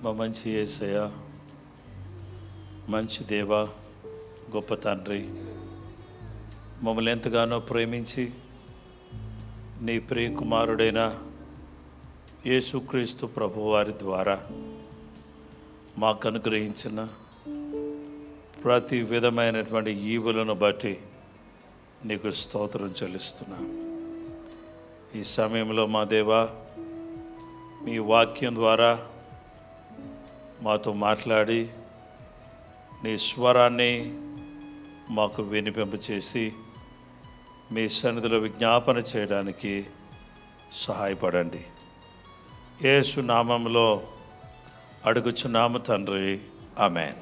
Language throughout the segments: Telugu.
మా మంచి యేసయ్య, మంచి దేవా, గొప్ప తండ్రి, మమ్మల్ని ఎంతగానో ప్రేమించి నీ ప్రియ కుమారుడైన యేసుక్రీస్తు ప్రభువారి ద్వారా మాకు అనుగ్రహించిన ప్రతి విధమైనటువంటి ఈవులను బట్టి నీకు స్తోత్రం చెల్లిస్తున్నాం. ఈ సమయంలో మా దేవా, మీ వాక్యం ద్వారా మాతో మాట్లాడి నీ స్వరాన్ని మాకు వినిపింపచేసి మీ సన్నిధిలో విజ్ఞాపన చేయడానికి సహాయపడండి. యేసు నామములో అడుగుచున్నాము తండ్రి, ఆమేన్.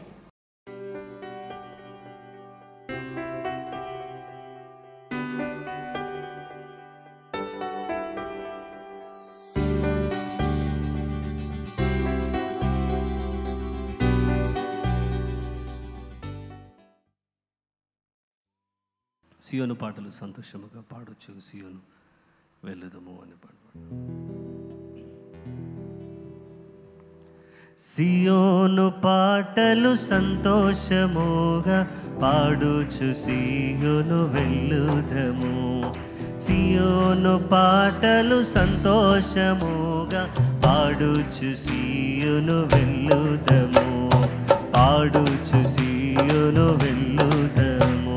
సియోను పాటలు సంతోషముగా పాడొచ్చు. సియోను వెళ్ళుదము అని పాడు. సియోను పాటలు సంతోషముగా పాడుచు సియోను వెళ్ళుదము. సియోను పాటలు సంతోషముగా పాడుచు సియోను వెళ్ళుదము. పాడుచు సియోను వెళ్ళుదము.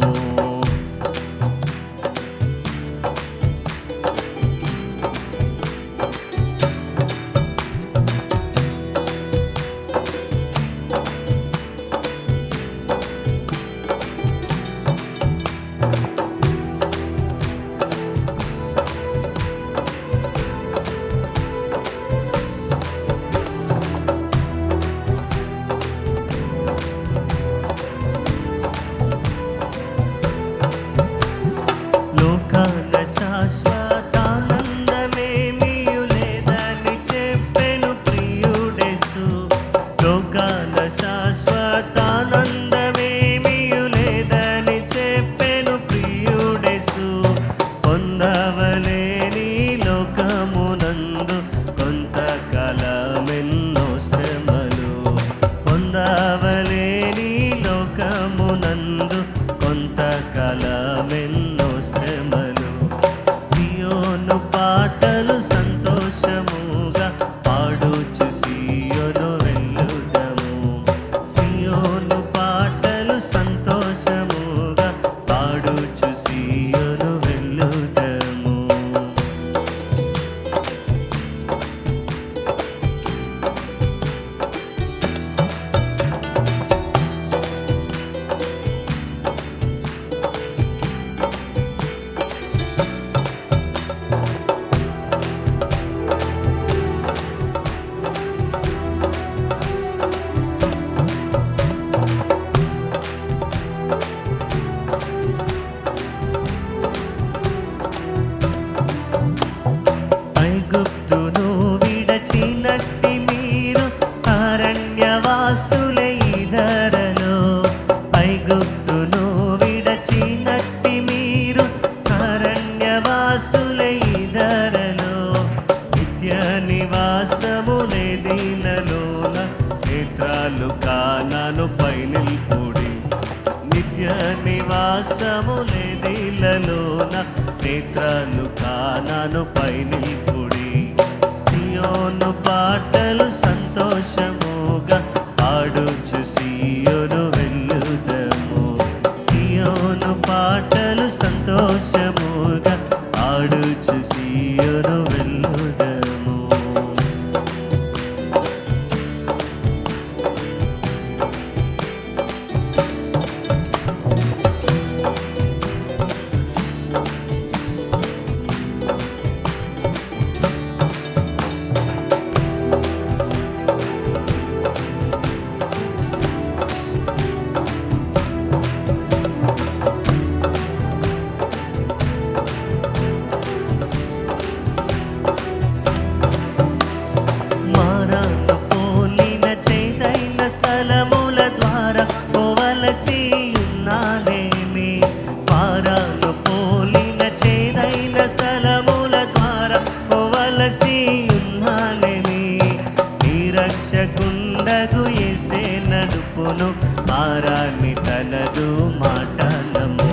రక్షకుండగు యేసే నడుపును భారాన్ని తనదు మాటనము.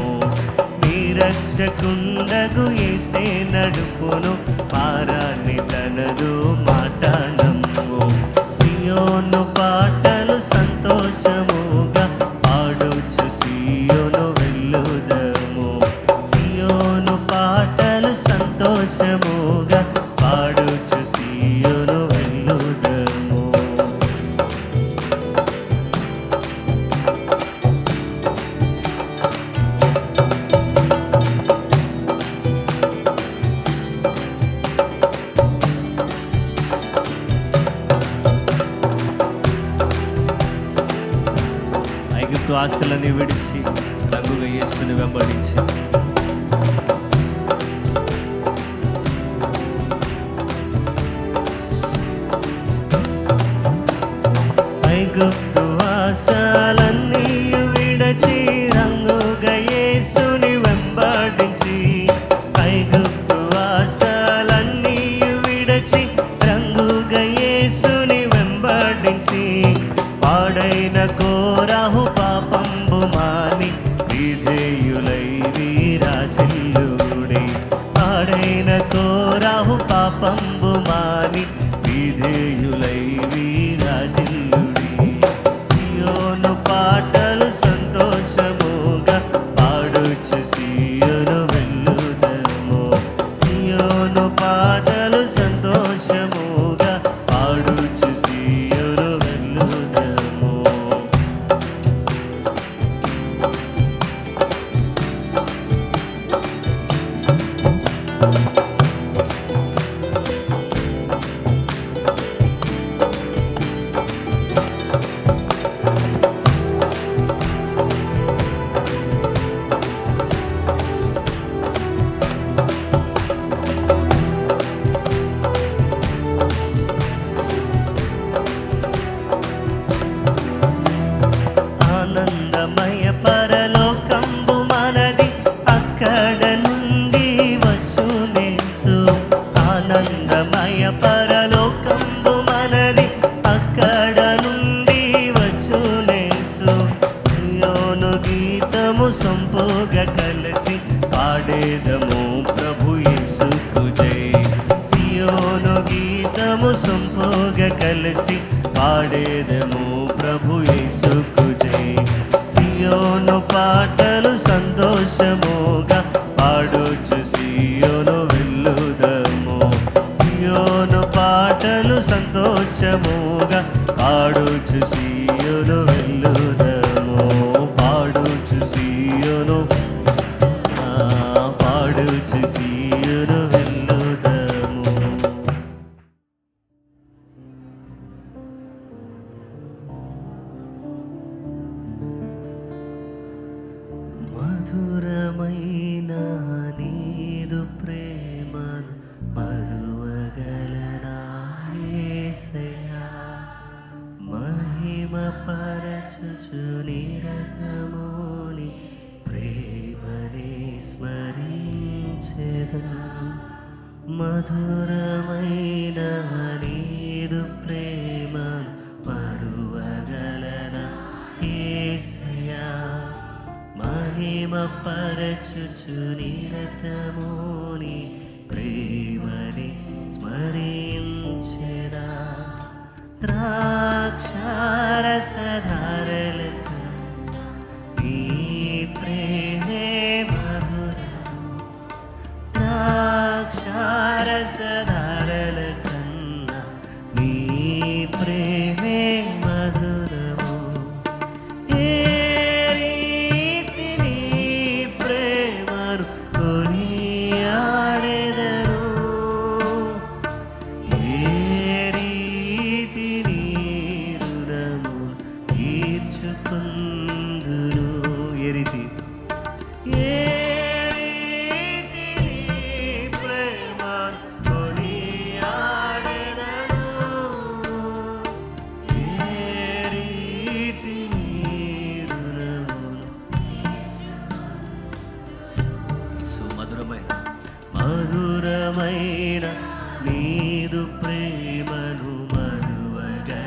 నీ రక్షకుండగు యేసే నడుపును భారాన్ని తనదు మాటనము. సియోను పాటలు సంతోషముగా పాడుచు సియోను వెళ్ళుదము. సియోను పాటలు సంతోషముగా పాడుచు సియోను వెళ్ళుదము. ఐగుప్తు ఆశలని విడిచి రంగుగా యేసుని వెంబడించి ఐగుప్తు ఆశలన్నీ విడచి రంగుగా యేసుని వెంబడించి ఐగుప్తు ఆశలన్నీ విడచి రంగుగా యేసుని వెంబడించి పాడైన కోరాహు పాపంబు మాని విధేయులై వీరాజిల్లుడి. పాడైన కోరాహు పాపంబు మాని విధేయులై వీరాజిల్లుడి. సియోను పాటలు సంతోషముగా పాడుచు సియోను వెళ్ళుదము. సియోను పాటలు సంతోషముగా పాడుచు సియోను వెళ్ళుదము. ఆనందమయ పరలోకంబు మనది అక్కడ నుండి వచ్చునేసు. ఆనందమయ పరలోకంబు మనది అక్కడ నుండి వచ్చునేసు. సియోను గీతము సొంపుగా కలిసి పాడేదము ప్రభు యేసుకు జై. సియోను గీతము సొంపుగా కలిసి పాడేదము ప్రభు యేసుకు జై. సియోను పాటలు సంతోషముగా పాడుచు సియోను వెళ్ళుదము. సియోను పాటలు సంతోషముగా పాడుచు సియోను వెళ్ళుదము. పాడుచు సియోను పాడుచు సియోను వెళ్ళుదము. మధురమైన నీదు ప్రేమను మరువగలనా యేసయ్యా. మహిమ పరచుచు నిరతముని ప్రేమని స్మరించెదను. మధురమైన నీదు ప్రేమను మరువగలనా యేసయ్యా. మహిమ పరచుచు నిరతముని ప్రేమని స్మరించెదా. ద్రాక్షారసధారలకు నీ ప్రేమే మధురం. ద్రాక్షారసధారల కన్నా నీ ప్రేమే మధురము. ఏ రీతి నీ ప్రేమను కొనియాడెదను. ఏ రీతి నీ రుణము తీర్చుకుందును. ఏ రీతి ఏ రీతి నీ ప్రేమను కొనియాడెదను. ఏ రీతి నీ రుణమును. సుమధురమైన మధురమైన నీదు ప్రేమను మరువగలనా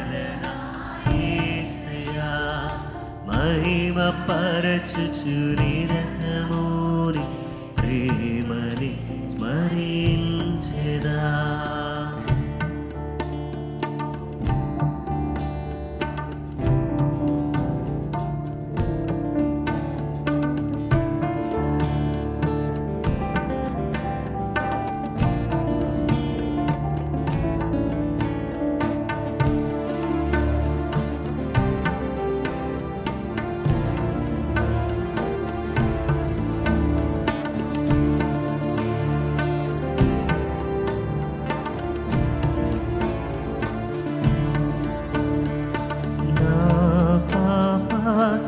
పరచుచు నిరతముని ప్రేమని స్మరించెదా.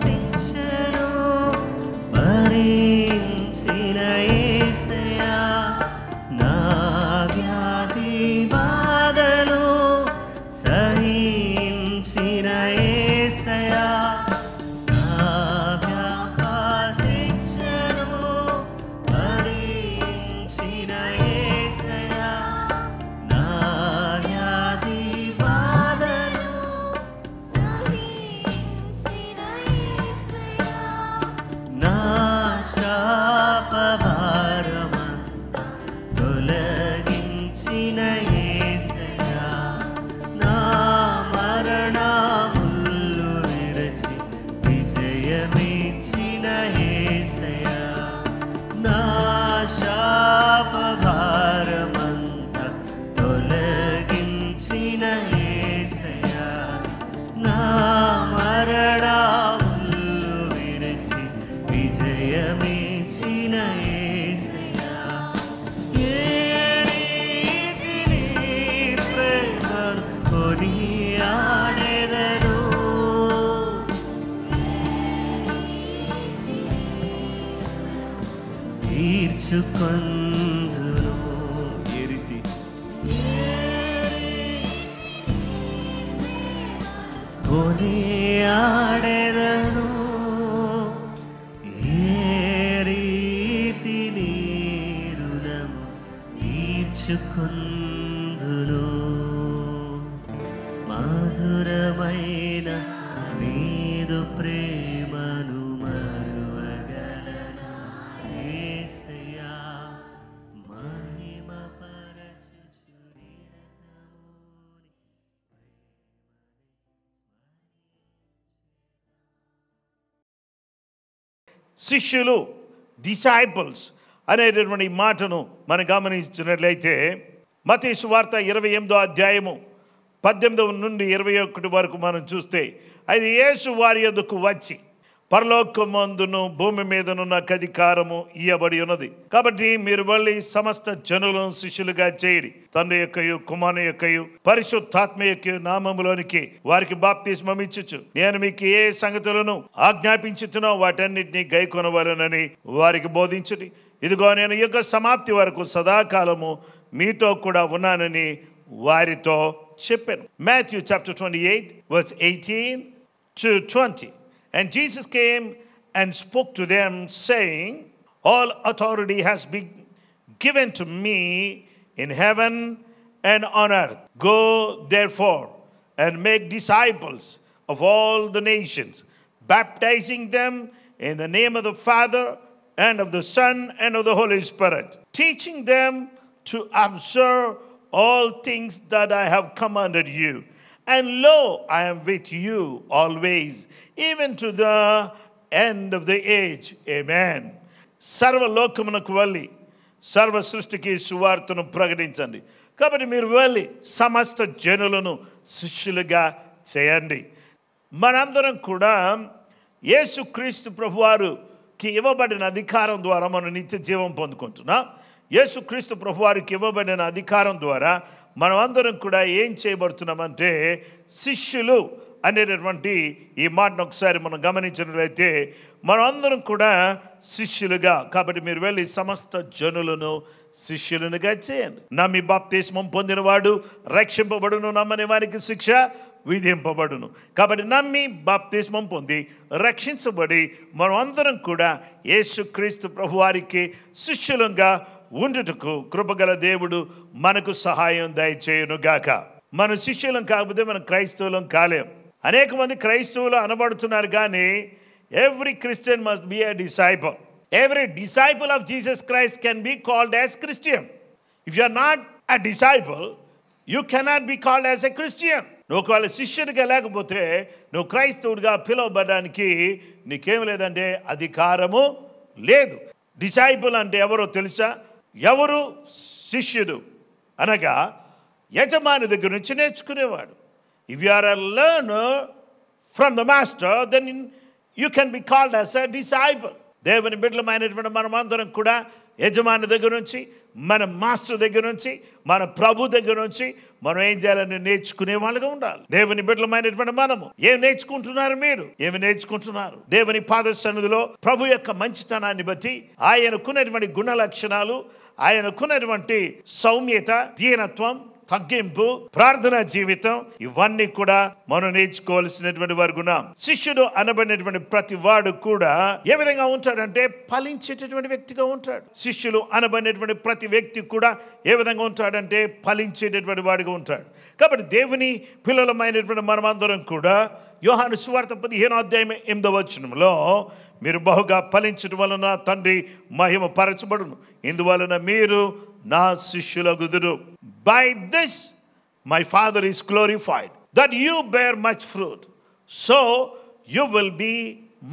శిక్షను భరించిన యేసయ్యా, నా వ్యాధి బాధలు సహించిన యేసయ్యా, నా శిక్షను భరించిన యేసయ్యా, నా వ్యాధి బాధలు నా శాపభారమంతా తొలగించిన యేసయ్యా, నా మరణములు విరచి విజయమిచ్చిన యేసయ్యా, నా శాపభారమంతా తొలగించిన యేసయ్యా, నా మరణములు విరచి విజయమిచ్చిన యేసయ్యా. ఏ రీతి నీ ప్రేమను కొనియాడెదను, తీర్చుకొందును ఏ రీతి కొనియాడెదను, ఏ రీతి నీ రుణము తీర్చుకొందును. మధురమైన నీదు ప్రేమను మరువగలనా యేసయ్యా, మహిమపరచుచు నిరతముని. శిష్యులు, డిసైపుల్స్ అనేటటువంటి మాటను మనం గమనించినట్లయితే మత్తయి సువార్త 28వ అధ్యాయము 18 నుండి 21 వరకు మనం చూస్తే, అది యేసు వారి యొద్దకు వచ్చి పరలోకమందును భూమి మీదనున్న అధికారము ఇయ్యబడి ఉన్నది, కాబట్టి మీరు వెళ్ళి సమస్త జనులను శిష్యులుగా చేయడి, తండ్రి యొక్కయు కుమారుని యొక్కయు పరిశుద్ధాత్మ యొక్క నామములోనికి వారికి బాప్తిస్మం ఇచ్చుచు నేను మీకు ఏ సంగతులను ఆజ్ఞాపించుతున్నో వాటన్నిటినీ గైకొనవలెనని వారికి బోధించుడి. ఇదిగో నేను యుగ సమాప్తి వరకు సదాకాలము మీతో కూడా ఉన్నానని వారితో చెప్పాను. Matthew chapter 28 verse 18 to 20. And Jesus came and spoke to them, saying, all authority has been given to me in heaven and on earth. Go therefore and make disciples of all the nations, baptizing them in the name of the Father and of the Son and of the Holy Spirit, teaching them to observe all things that I have commanded you. And lo, I am with you always, even to the end of the age. Amen. సర్వలోకమునకు వెళ్ళి సర్వ సృష్టికి సువార్తను ప్రకటించండి. కాబట్టి మీరు వెళ్ళి సమస్త జనులను శిష్యులుగా చేయండి. మనందరం కూడా యేసుక్రీస్తు ప్రభువారికి ఇవ్వబడిన అధికారం ద్వారా మనం నిత్య జీవం పొందుకుంటున్నాం. యేసుక్రీస్తు ప్రభువారికి ఇవ్వబడిన అధికారం ద్వారా మనం అందరం కూడా ఏం చేయబడుతున్నామంటే శిష్యులు అనేటటువంటి ఈ మాటను ఒకసారి మనం గమనించినట్లయితే మనం అందరం కూడా శిష్యులుగా, కాబట్టి మీరు వెళ్ళి సమస్త జనులను శిష్యులనుగా చేయండి. నమ్మి బాప్తిస్మం పొందినవాడు రక్షింపబడును, నమ్మని వారికి శిక్ష విధింపబడును. కాబట్టి నమ్మి బాప్తిస్మం పొంది రక్షించబడి మనం అందరం కూడా యేసుక్రీస్తు ప్రభువారికి శిష్యులంగా ఉండుటకు కృపగల దేవుడు మనకు సహాయం దయచేయునుగాక. మన శిష్యులం కాకపోతే మనం క్రైస్తవులం కాలేం. అనేక మంది క్రైస్తవులు అనబడుతున్నారు, కానీ Every Christian must be a disciple. Every disciple of Jesus Christ can be called as Christian. If you are not a disciple, you cannot be called as a Christian. నువ్వు ఒకవేళ శిష్యుడిగా లేకపోతే నువ్వు క్రైస్తవుడిగా పిలువబడడానికి నీకేం లేదంటే అధికారము లేదు. డిసైపుల్ అంటే ఎవరో తెలుసా? ఎవరు శిష్యుడు అనగా యజమాని దగ్గర నుంచి నేర్చుకునేవాడు. If you are a learner from the master, then you can be called as a disciple. దేవుని బిడ్డలమైనటువంటి మనమందరం కూడా యజమాని దగ్గర నుంచి, మన మాస్టర్ దగ్గర నుంచి, మన ప్రభు దగ్గర నుంచి మనం ఏం చేయాలని నేర్చుకునే వాళ్ళుగా ఉండాలి. దేవుని బిడ్డలమైనటువంటి మనము ఏం నేర్చుకుంటున్నారు? మీరు ఏమి నేర్చుకుంటున్నారు? దేవుని పాద సన్నిధిలో ప్రభు యొక్క మంచితనాన్ని బట్టి, ఆయనకున్నటువంటి గుణ లక్షణాలు, ఆయనకున్నటువంటి సౌమ్యత, దీనత్వం, తగ్గింపు, ప్రార్థనా జీవితం, ఇవన్నీ కూడా మనం నేర్చుకోవాల్సినటువంటి వారు గుణం. శిష్యుడు అనబడినటువంటి ప్రతి వాడు కూడా ఏ విధంగా ఉంటాడంటే ఫలించేటటువంటి వ్యక్తిగా ఉంటాడు. శిష్యులు అనబడినటువంటి ప్రతి వ్యక్తి కూడా ఏ విధంగా ఉంటాడంటే ఫలించేటటువంటి వాడిగా ఉంటాడు. కాబట్టి దేవుని పిల్లలమైనటువంటి మనమందరం కూడా యోహాను సువార్త 15:8 మీరు బహుగా ఫలించడం వలన తండ్రి మహిమ పరచబడును, ఇందువలన మీరు నా శిష్యులగుదురు. By this my Father is glorified, that you bear much fruit, so you will be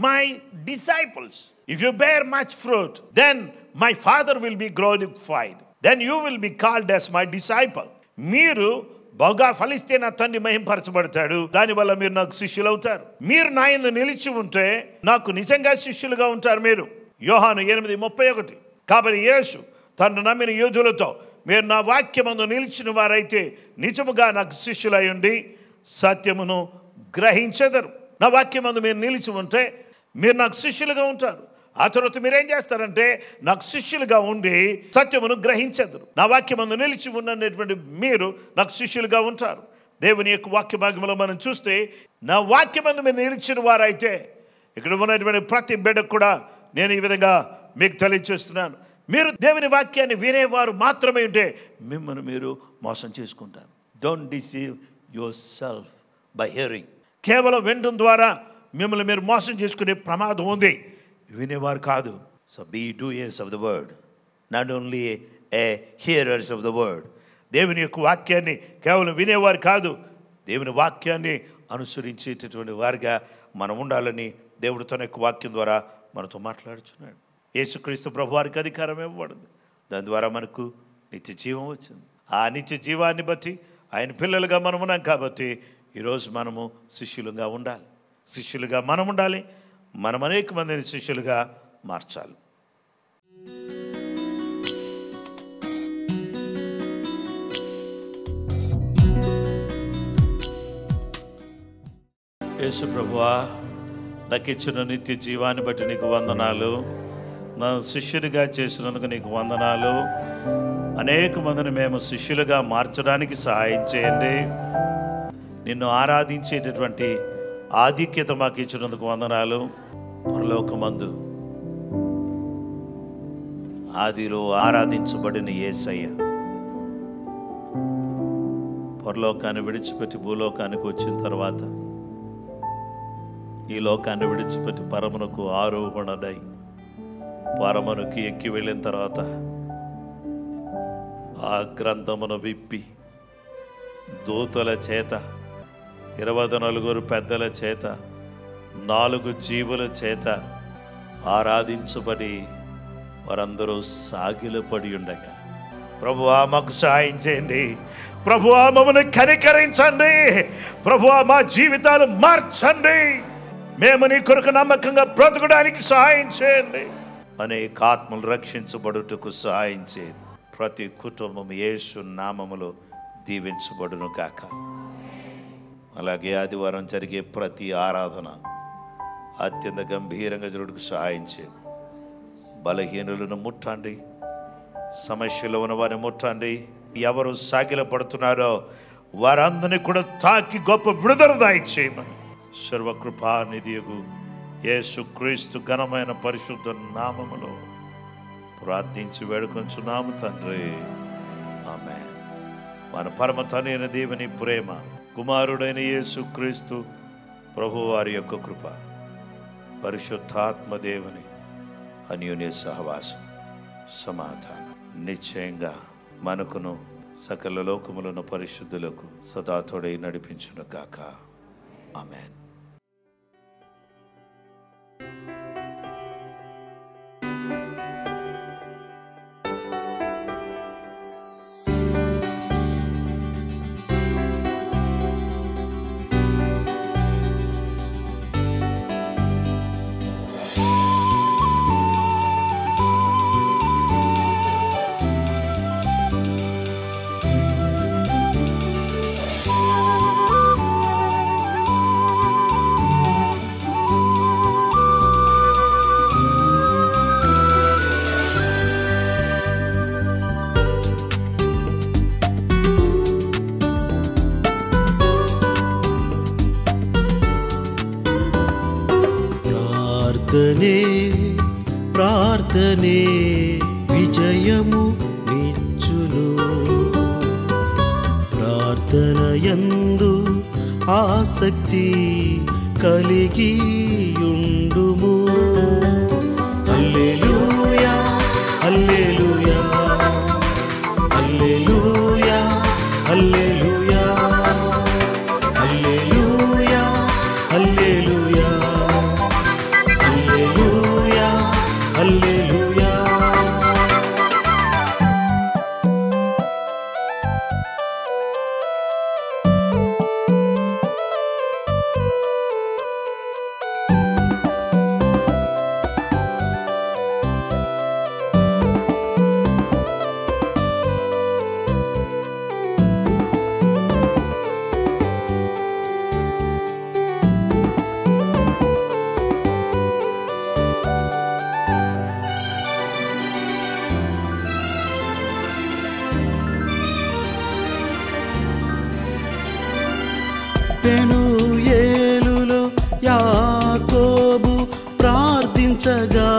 my disciples. If you bear much fruit, then my Father will be glorified, then you will be called as my disciple. మీరు బాగా ఫలిస్తే నా తండ్రి మహింపరచబడతాడు, దానివల్ల మీరు నాకు శిష్యులు అవుతారు. మీరు నా యందు నిలిచి ఉంటే నాకు నిజంగా శిష్యులుగా ఉంటారు మీరు. యోహాను 8:31. కాబట్టి యేసు తను నమ్మిన యూదులతో, మీరు నా వాక్యమందు నిలిచిన వారైతే నిజముగా నాకు శిష్యులై ఉండి సత్యమును గ్రహించెదరు. నా వాక్యమందు మీరు నిలిచి ఉంటే మీరు నాకు శిష్యులుగా ఉంటారు. ఆ తర్వాత మీరేం చేస్తారంటే నాకు శిష్యులుగా ఉండి సత్యమును గ్రహించెదరు. నా వాక్యమందు నిలిచి ఉన్నటువంటి మీరు నాకు శిష్యులుగా ఉంటారు. దేవుని యొక్క వాక్య భాగంలో మనం చూస్తే, నా వాక్యమందు మీరు నిలిచిన వారైతే, ఇక్కడ ఉన్నటువంటి ప్రతి బిడ్డకు కూడా నేను ఈ విధంగా మీకు తెలియజేస్తున్నాను, మీరు దేవుని వాక్యాన్ని వినేవారు మాత్రమే ఉంటే మిమ్మల్ని మీరు మోసం చేసుకుంటారు. Don't deceive your self by hearing. కేవలం వినడం ద్వారా మిమ్మల్ని మీరు మోసం చేసుకునే ప్రమాదం ఉంది. వినేవారు కాదు. So be doers of the word, not only a hearers of the word. దేవుని యొక్క వాక్యాన్ని కేవలం వినేవారు కాదు, దేవుని వాక్యాన్ని అనుసరించేటటువంటి వారిగా మనం ఉండాలని దేవుడు తన యొక్క వాక్యం ద్వారా మనతో మాట్లాడుచున్నాడు. యేసుక్రీస్తు ప్రభు వారికి అధికారం ఇవ్వబడింది, దాని ద్వారా మనకు నిత్య జీవం వచ్చింది. ఆ నిత్య జీవాన్ని బట్టి ఆయన పిల్లలుగా మనం ఉన్నాం. కాబట్టి ఈరోజు మనము శిష్యులుగా ఉండాలి. శిష్యులుగా మనం ఉండాలి. మనం అనేక మందిని శిష్యులుగా మార్చాలి. యేసు ప్రభువా, నాకు ఇచ్చిన నిత్య జీవాన్ని బట్టి నీకు వందనాలు. నా శిష్యుడిగా చేసినందుకు నీకు వందనాలు. అనేక మందిని మేము శిష్యులుగా మార్చడానికి సహాయం చేయండి. నిన్ను ఆరాధించేటటువంటి ఆధిక్యత మాకు ఇచ్చినందుకు వందనాలు. పరలోకమందు ఆదిలో ఆరాధించబడిన యేసయ్య పరలోకాన్ని విడిచిపెట్టి భూలోకానికి వచ్చిన తర్వాత, ఈ లోకాన్ని విడిచిపెట్టి పరమునకు ఆరోహణదై పరమునకు ఎక్కి వెళ్ళిన తర్వాత ఆ గ్రంథమును విప్పి దూతల చేత, 24 పెద్దల చేత, 4 జీవుల చేత ఆరాధించబడి వారందరూ సాగిలపడి ఉండగా, ప్రభువా మాకు సహాయం చేయండి. ప్రభువా మమ్మల్ని కనికరించండి. ప్రభువా మా జీవితాలు మార్చండి. మేము నీ కొరకు నమ్మకంగా బ్రతకడానికి సహాయం చేయండి. అనేక ఆత్మలు రక్షించబడుటకు సహాయం చేయండి. ప్రతి కుటుంబం యేసు నామములో దీవించబడును కాక. అలాగే ఆదివారం జరిగే ప్రతి ఆరాధన అత్యంత గంభీరంగా జరుగుటకు సహాయం చేయండి. బలహీనులను ముట్టండి, సమస్యలో ఉన్న వారిని ముట్టండి. ఎవరు సాగిల పడుతున్నారో వారందరినీ కూడా తాకి గొప్ప విడుదల దయచేయమని సర్వకృపానిధియగు యేసుక్రీస్తు ఘనమైన పరిశుద్ధ నామములో ప్రార్థించి వేడుకొంచున్నాము తండ్రి, ఆమేన్. మన పరమ తండ్రి అయిన దేవుని ప్రేమ, కుమారుడైన యేసుక్రీస్తు ప్రభు వారి యొక్క కృప, పరిశుద్ధాత్మ దేవుని అన్యోన్య సహవాసం, సమాధానం నిశ్చయంగా మనకును సకల లోకములను పరిశుద్ధులకు సదా తోడై నడిపించును గాక. ఆమేన్. ప్రార్థనే విజయము నిచ్చును. ప్రార్థనయందు ఆసక్తి కలిగి ఉండుము. హల్లెలూయా హల్లెలూయా హల్లెలూయా హల్లెలూయా హల్లెలూయా హల్లెలూయా హల్లెలూయా హల్లెలూయా. పెనూయేలులో యాకోబు ప్రార్థించగా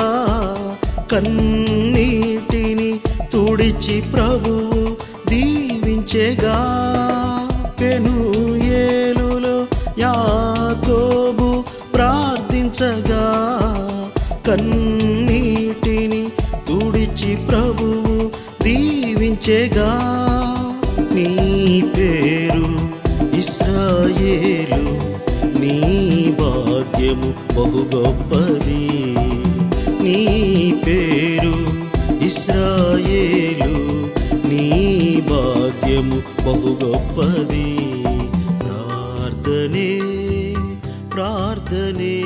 కన్నీటిని తుడిచి ప్రభువు దీవించెగా. పెనూయేలులో యాకోబు ప్రార్థించగా కన్నీటిని తుడిచి ప్రభువు దీవించెగా. నీ పేరు ఇశ్రాయేలు, నీ భాగ్యము బహు గొప్పది. నీ పేరు ఇశ్రాయేలు, నీ భాగ్యము బహు గొప్పది. ప్రార్థనే ప్రార్థనే